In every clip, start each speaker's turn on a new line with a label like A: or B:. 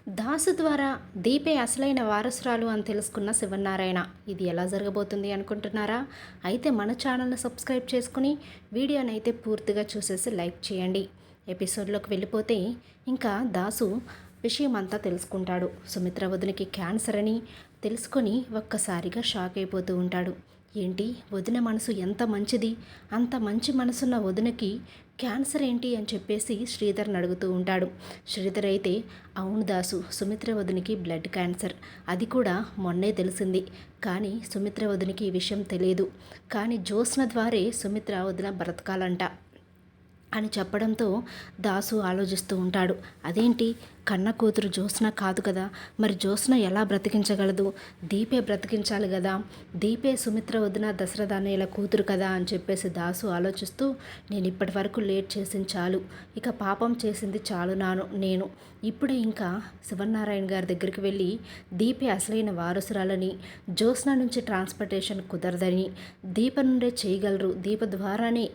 A: దాసు ద్వారా దీపే అసలైన వారసురాలు అని తెలుసుకున్న శివనారాయణ. ఇది ఎలా జరగబోతుంది అనుకుంటున్నారా? అయితే మన ఛానల్ని సబ్స్క్రైబ్ చేసుకుని వీడియోని అయితే పూర్తిగా చూసేసి లైక్ చేయండి. ఎపిసోడ్లోకి వెళ్ళిపోతే ఇంకా దాసు విషయం అంతా తెలుసుకుంటాడు. సుమిత్ర వదినకి క్యాన్సర్ అని తెలుసుకొని ఒక్కసారిగా షాక్ అయిపోతూ ఉంటాడు. ఏంటి, వదిన మనసు ఎంత మంచిది, అంత మంచి మనసున్న వదినకి క్యాన్సర్ ఏంటి అని చెప్పేసి శ్రీధర్ని అడుగుతూ ఉంటాడు. శ్రీధర్ అయితే, అవును దాసు, సుమిత్ర వదినకి బ్లడ్ క్యాన్సర్, అది కూడా మొన్నే తెలిసింది. కానీ సుమిత్ర వదినకి ఈ విషయం తెలియదు. కానీ జ్యోత్స్న ద్వారే సుమిత్ర వదిన బ్రతకాలంట అని చెప్పడంతో దాసు ఆలోచిస్తూ ఉంటాడు. అదేంటి, కన్న కూతురు జ్యోత్స్న కాదు కదా, మరి జ్యోత్స్న ఎలా బ్రతికించగలదు? దీపే బ్రతికించాలి కదా, దీపే సుమిత్ర వదిన దశరథ అన్నయ్యల కూతురు కదా అని చెప్పేసి దాసు ఆలోచిస్తూ, నేను ఇప్పటి వరకు లేట్ చేసింది చాలు, ఇక పాపం చేసింది చాలు నేను ఇప్పుడే ఇంకా శివనారాయణ గారి దగ్గరికి వెళ్ళి దీపే అసలైన వారసురాలని, జ్యోత్స్న నుంచి ట్రాన్స్పోర్టేషన్ కుదరదని, దీప నుండే చేయగలరు, దీప ద్వారానే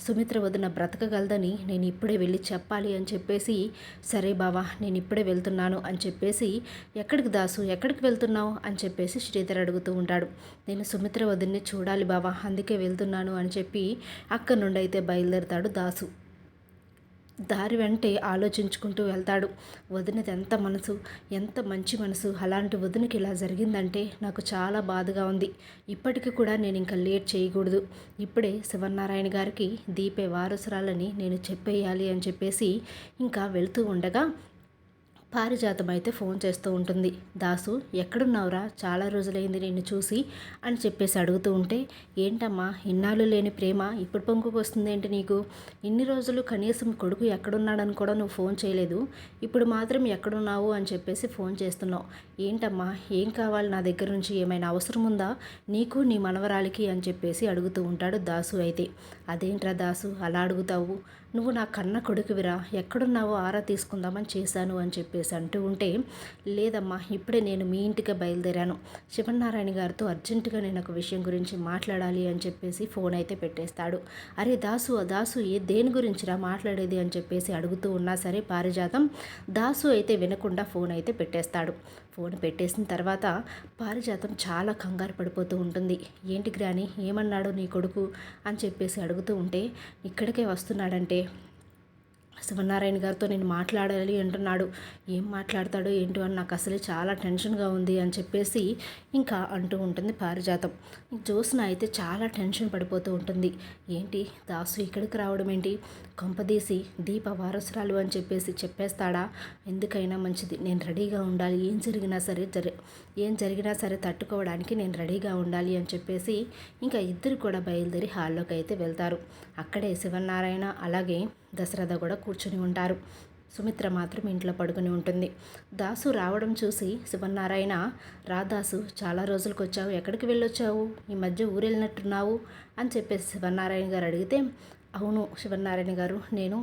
A: సుమిత్ర వదిన బ్రతకగలదని నేను ఇప్పుడే వెళ్ళి చెప్పాలి అని చెప్పేసి, సరే బావా నేను ఇప్పుడే వెళ్తున్నాను అని చెప్పేసి, ఎక్కడికి దాసు, ఎక్కడికి వెళ్తున్నావు అని చెప్పేసి శ్రీధర్ అడుగుతూ ఉంటాడు. నేను సుమిత్ర వదిన్ని చూడాలి బావా, అందుకే వెళ్తున్నాను అని చెప్పి అక్కడి నుండి అయితే బయలుదేరతాడు దాసు. దారి వెంటే ఆలోచించుకుంటూ వెళ్తాడు. వదినది ఎంత మనసు, ఎంత మంచి మనసు, అలాంటి వదినకి ఇలా జరిగిందంటే నాకు చాలా బాధగా ఉంది. ఇప్పటికీ కూడా నేను ఇంకా లేట్ చేయకూడదు, ఇప్పుడే శివనారాయణ గారికి దీపే వారసురాలని నేను చెప్పేయాలి అని చెప్పేసి ఇంకా వెళ్తూ ఉండగా పారిజాతం అయితే ఫోన్ చేస్తూ ఉంటుంది. దాసు, ఎక్కడున్నావురా, చాలా రోజులైంది నిన్ను చూసి అని చెప్పేసి అడుగుతూ ఉంటే, ఏంటమ్మా ఇన్నాళ్ళు లేని ప్రేమ ఇప్పుడు పొంగుకు వస్తుందేంటి నీకు? ఇన్ని రోజులు కనీసం కొడుకు ఎక్కడున్నాడని కూడా నువ్వు ఫోన్ చేయలేదు, ఇప్పుడు మాత్రం ఎక్కడున్నావు అని చెప్పేసి ఫోన్ చేస్తున్నావు. ఏంటమ్మా, ఏం కావాలి నా దగ్గర నుంచి, ఏమైనా అవసరం ఉందా నీకు నీ మనవరాలికి అని చెప్పేసి అడుగుతూ ఉంటాడు దాసు అయితే. అదేంట్రా దాసు అలా అడుగుతావు, నువ్వు నా కన్న కొడుకువిరా, ఎక్కడున్నావో ఆరా తీసుకుందామని చేశాను అని చెప్పేసి అంటూ ఉంటే, లేదమ్మా ఇప్పుడే నేను మీ ఇంటికి బయలుదేరాను, శివనారాయణ గారితో అర్జెంటుగా నేను ఒక విషయం గురించి మాట్లాడాలి అని చెప్పేసి ఫోన్ అయితే పెట్టేస్తాడు. అరే దాసు, దాసు దేని గురించిరా మాట్లాడేది అని చెప్పేసి అడుగుతూ ఉన్నా సరే పారిజాతం దాసు అయితే వినకుండా ఫోన్ అయితే పెట్టేస్తాడు. ఫోన్ పెట్టేసిన తర్వాత పారిజాతం చాలా కంగారు పడిపోతూ ఉంటుంది. ఏంటి గ్రాని, ఏమన్నాడు నీ కొడుకు అని చెప్పేసి అడుగుతూ ఉంటే, ఇక్కడికే వస్తున్నాడంటే శివనారాయణ గారితో నేను మాట్లాడాలి అంటున్నాడు, ఏం మాట్లాడతాడో ఏంటో అని నాకు అసలే చాలా టెన్షన్గా ఉంది అని చెప్పేసి ఇంకా అంటూ ఉంటుంది పారిజాతం. జ్యోత్స్న అయితే చాలా టెన్షన్ పడిపోతూ ఉంటుంది. ఏంటి దాసు ఇక్కడికి రావడం ఏంటి, కొంపదీసి దీప వారసురాలు అని చెప్పేసి చెప్పేస్తాడా? ఎందుకైనా మంచిది, నేను రెడీగా ఉండాలి, ఏం జరిగినా సరే తట్టుకోవడానికి నేను రెడీగా ఉండాలి అని చెప్పేసి ఇంకా ఇద్దరు కూడా బయలుదేరి హాల్లోకి అయితే వెళ్తారు. అక్కడే శివనారాయణ అలాగే దశరథ కూడా కూర్చుని ఉంటారు. సుమిత్ర మాత్రం ఇంట్లో పడుకుని ఉంటుంది. దాసు రావడం చూసి శివనారాయణ, రా దాసు, చాలా రోజులకు వచ్చావు, ఎక్కడికి వెళ్ళొచ్చావు, ఈ మధ్య ఊరు వెళ్ళినట్టున్నావు అని చెప్పేసి శివనారాయణ గారు అడిగితే, అవును శివనారాయణ గారు, నేను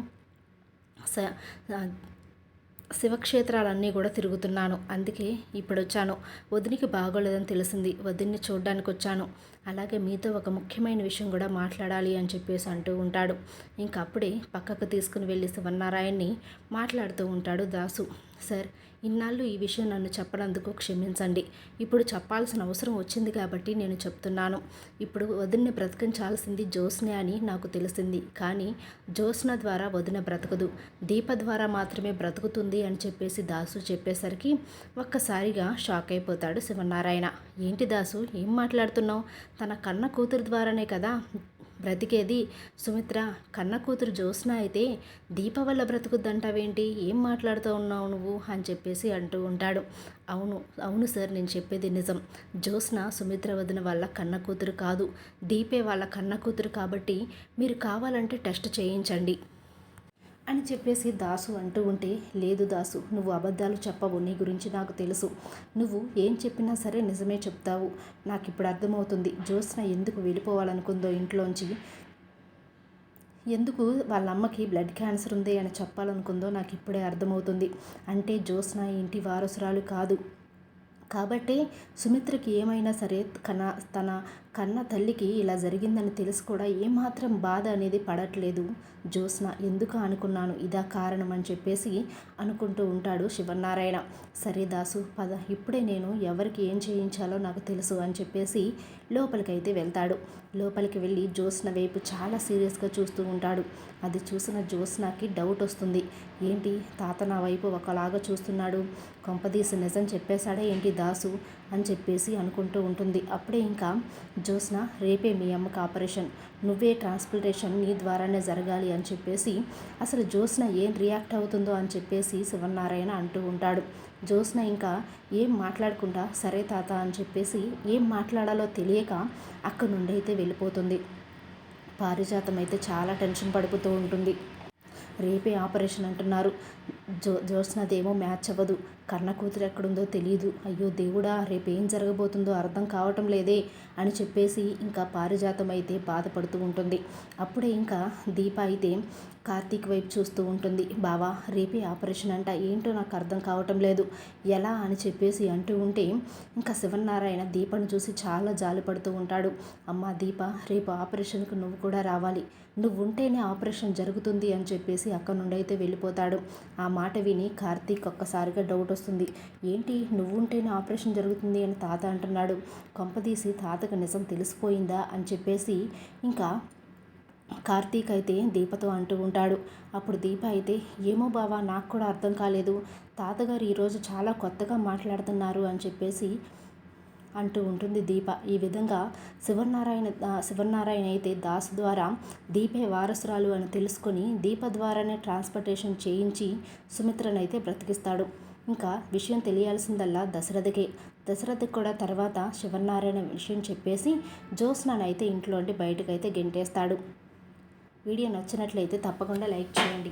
A: శివక్షేత్రాలన్నీ కూడా తిరుగుతున్నాను, అందుకే ఇప్పుడు వచ్చాను. వదినికి బాగోలేదని తెలిసింది, వదిన్ని చూడడానికి వచ్చాను, అలాగే మీతో ఒక ముఖ్యమైన విషయం కూడా మాట్లాడాలి అని చెప్పేసి అంటూ ఉంటాడు. ఇంకప్పుడే పక్కకు తీసుకుని వెళ్ళి శివనారాయణని మాట్లాడుతూ ఉంటాడు దాసు. సార్, ఇన్నాళ్ళు ఈ విషయం నన్ను చెప్పనందుకు క్షమించండి, ఇప్పుడు చెప్పాల్సిన అవసరం వచ్చింది కాబట్టి నేను చెప్తున్నాను. ఇప్పుడు వదిన్ని బ్రతికించాల్సింది జ్యోత్స్నే అని నాకు తెలిసింది, కానీ జ్యోత్స్న ద్వారా వదిన బ్రతకదు, దీప ద్వారా మాత్రమే బ్రతుకుతుంది అని చెప్పేసి దాసు చెప్పేసరికి ఒక్కసారిగా షాక్ అయిపోతాడు శివనారాయణ. ఏంటి దాసు, ఏం మాట్లాడుతున్నావు, తన కన్న కూతురు ద్వారానే కదా బ్రతికేది, సుమిత్ర కన్న కూతురు జ్యోత్స్న అయితే దీప వల్ల బ్రతుకుద్దంటావేంటి, ఏం మాట్లాడుతూ ఉన్నావు నువ్వు అని చెప్పేసి అంటూ ఉంటాడు. అవును అవును సార్, నేను చెప్పేది నిజం, జ్యోత్స్న సుమిత్ర వదిన వాళ్ళ కన్న కూతురు కాదు, దీపే వాళ్ళ కన్న కూతురు, కాబట్టి మీరు కావాలంటే టెస్ట్ చేయించండి అని చెప్పేసి దాసు అంటూ ఉంటే, లేదు దాసు, నువ్వు అబద్ధాలు చెప్పవు, నీ గురించి నాకు తెలుసు, నువ్వు ఏం చెప్పినా సరే నిజమే చెప్తావు, నాకు ఇప్పుడు అర్థమవుతుంది జ్యోత్స్న ఎందుకు వెళ్ళిపోవాలనుకుందో ఇంట్లోంచి, ఎందుకు వాళ్ళ అమ్మకి బ్లడ్ క్యాన్సర్ ఉంది అని చెప్పాలనుకుందో నాకు ఇప్పుడే అర్థమవుతుంది. అంటే జ్యోత్స్న ఇంటి వారసురాలు కాదు, కాబట్టి సుమిత్రకి ఏమైనా సరే తన కన్న తల్లికి ఇలా జరిగిందని తెలిసి కూడా ఏమాత్రం బాధ అనేది పడట్లేదు జ్యోత్స్న. ఎందుకు అనుకున్నాను ఇదా కారణం అని చెప్పేసి అనుకుంటూ ఉంటాడు శివనారాయణ. సరే దాసు పద, ఇప్పుడే నేను ఎవరికి ఏం చేయించాలో నాకు తెలుసు అని చెప్పేసి లోపలికైతే వెళ్తాడు. లోపలికి వెళ్ళి జ్యోత్స్న వైపు చాలా సీరియస్గా చూస్తూ ఉంటాడు. అది చూసిన జ్యోత్స్నకి డౌట్ వస్తుంది. ఏంటి తాత నా వైపు ఒకలాగా చూస్తున్నాడు, కొంపదీసి నిజం చెప్పేశాడా ఏంటి దాసు అని చెప్పేసి అనుకుంటూ ఉంటుంది. అప్పుడే ఇంకా జ్యోత్స్న, రేపే మీ అమ్మకి ఆపరేషన్, నువ్వే ట్రాన్స్ప్లాంటేషన్ నీ ద్వారానే జరగాలి అని చెప్పేసి అసలు జ్యోత్స్న ఏం రియాక్ట్ అవుతుందో అని చెప్పేసి శివనారాయణ అంటూ ఉంటాడు. జ్యోత్స్న ఇంకా ఏం మాట్లాడకుండా సరే తాత అని చెప్పేసి ఏం మాట్లాడాలో తెలియక అక్కడి నుండి అయితే వెళ్ళిపోతుంది. పారిజాతం అయితే చాలా టెన్షన్ పడిపోతూ ఉంటుంది. రేపే ఆపరేషన్ అంటున్నారు. జ్యోత్స్నదేమో మ్యాచ్ అవ్వదు, కన్న కూతురు ఎక్కడుందో తెలియదు. అయ్యో దేవుడా, రేపేం జరగబోతుందో అర్థం కావటం లేదే అని చెప్పేసి ఇంకా పారిజాతం అయితే బాధపడుతూ ఉంటుంది. అప్పుడే ఇంకా దీప అయితే కార్తీక్ వైపు చూస్తూ ఉంటుంది. బావా రేపే ఆపరేషన్ అంట, ఏంటో నాకు అర్థం కావటం లేదు, ఎలా అని చెప్పేసి అంటూ ఉంటే ఇంకా శివనారాయణ దీపను చూసి చాలా జాలి పడుతూ ఉంటాడు. అమ్మ దీప, రేపు ఆపరేషన్కి నువ్వు కూడా రావాలి, నువ్వు ఉంటేనే ఆపరేషన్ జరుగుతుంది అని చెప్పేసి అక్కడ నుండి అయితే వెళ్ళిపోతాడు. ఆ మాట విని కార్తీక్ ఒక్కసారిగా డౌట్ వస్తుంది. ఏంటి నువ్వు ఉంటేనే ఆపరేషన్ జరుగుతుంది అని తాత అంటున్నాడు, కొంపదీసి తాతకు నిజం తెలిసిపోయిందా అని చెప్పేసి ఇంకా కార్తీక్ అయితే దీపతో అంటూ ఉంటాడు. అప్పుడు దీప అయితే ఏమో బావా నాకు కూడా అర్థం కాలేదు, తాతగారు ఈరోజు చాలా కొత్తగా మాట్లాడుతున్నారు అని చెప్పేసి అంటూ ఉంటుంది దీప. ఈ విధంగా శివనారాయణ అయితే దాసు ద్వారా దీపే వారసురాలు అని తెలుసుకొని దీప ద్వారానే ట్రాన్స్పోర్టేషన్ చేయించి సుమిత్రనైతే బ్రతికిస్తాడు. ఇంకా విషయం తెలియాల్సిందల్లా దశరథకే. దశరథకి కూడా తర్వాత శివనారాయణ విషయం చెప్పేసి జ్యోత్స్ననైతే ఇంట్లో నుండి బయటకైతే గెంటేస్తాడు. వీడియో నచ్చినట్లయితే తప్పకుండా లైక్ చేయండి.